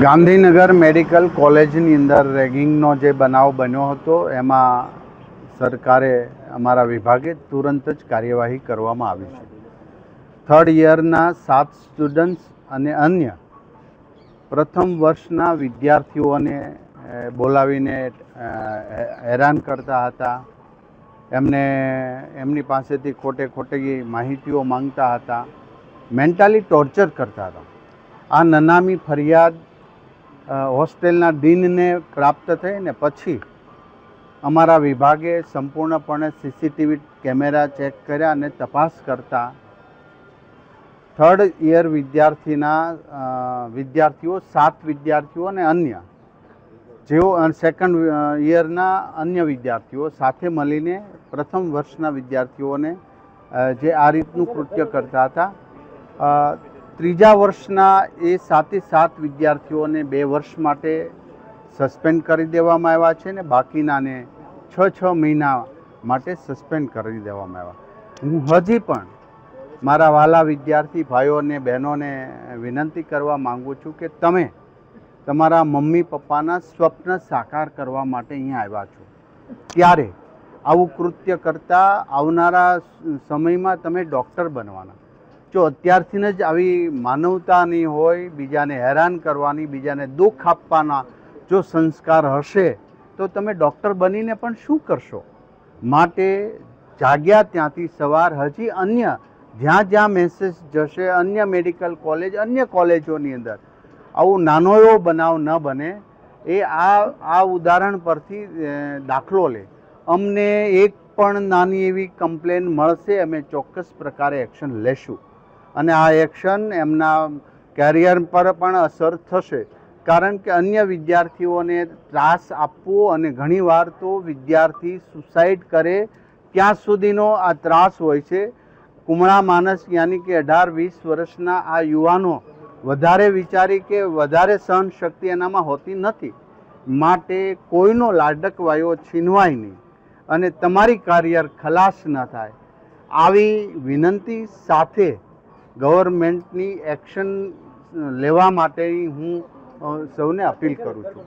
Gandhinagar medical કોલેજની અંદર રેગિંગનો જે બનાવ બન્યો હતો એમાં સરકારે અમારા વિભાગે તુરંત જ કાર્યવાહી કરવામાં આવી છે. થર્ડ યરના 7 સ્ટુડન્ટ્સ અને અન્ય પ્રથમ વર્ષના વિદ્યાર્થીઓને બોલાવીને હેરાન કરતા હતા. એમની પાસેથી ખોટી માહિતીઓ માંગતા હતા, મેન્ટલી ટોર્ચર કરતા હતા. આ નનામી ફરિયાદ હોસ્ટેલના ડીનને પ્રાપ્ત થઈ ને પછી અમારા વિભાગે સંપૂર્ણપણે સીસીટીવી કેમેરા ચેક કર્યા અને તપાસ કરતા થર્ડ યર વિદ્યાર્થીઓ 7 વિદ્યાર્થીઓ અને અન્ય જેઓ સેકન્ડ યરના અન્ય વિદ્યાર્થીઓ સાથે મળીને પ્રથમ વર્ષના વિદ્યાર્થીઓને જે આ રીતનું કૃત્ય કરતા હતા. ત્રીજા વર્ષના એ 7 વિદ્યાર્થીઓને 2 વર્ષ માટે સસ્પેન્ડ કરી દેવામાં આવ્યા છે ને બાકીનાને 6 મહિના માટે સસ્પેન્ડ કરી દેવામાં આવ્યા. હું હજી પણ મારા વહાલા વિદ્યાર્થી ભાઈઓને બહેનોને વિનંતી કરવા માગું છું કે તમે તમારા મમ્મી પપ્પાના સ્વપ્ન સાકાર કરવા માટે અહીંયા આવ્યા છો, ત્યારે આવું કૃત્ય કરતાં આવનારા સમયમાં તમે ડૉક્ટર બનવાના. જો અત્યારથી જ આવી માનવતાની હોય, બીજાને હેરાન કરવાની, બીજાને દુઃખ આપવાના જો સંસ્કાર હશે તો તમે ડૉક્ટર બનીને પણ શું કરશો? માટે જાગ્યા ત્યાંથી સવાર હજી અન્ય જ્યાં મેસેજ જશે, અન્ય મેડિકલ કોલેજ, અન્ય કોલેજોની અંદર આવું નાનો એવો બનાવ ન બને એ આ ઉદાહરણ પરથી દાખલો લે. અમને એક પણ નાની એવી કમ્પ્લેન મળશે, અમે ચોક્કસ પ્રકારે એક્શન લેશું અને આ એક્શન એમના કેરિયર પર પણ અસર થશે. કારણ કે અન્ય વિદ્યાર્થીઓને ત્રાસ આપવો અને ઘણીવાર તો વિદ્યાર્થી સુસાઇડ કરે ત્યાં સુધીનો આ ત્રાસ હોય છે. કુમળા માનસ યાની કે 18-20 વર્ષના આ યુવાનો વધારે વિચારી કે વધારે સહન શક્તિ એનામાં હોતી નથી. માટે કોઈનો લાડકવાયો છીનવાય નહીં અને તમારી કારિયર ખલાસ ન થાય, આવી વિનંતી સાથે ગવર્મેન્ટની એક્શન લેવા માટે હું સૌને અપીલ કરું છું.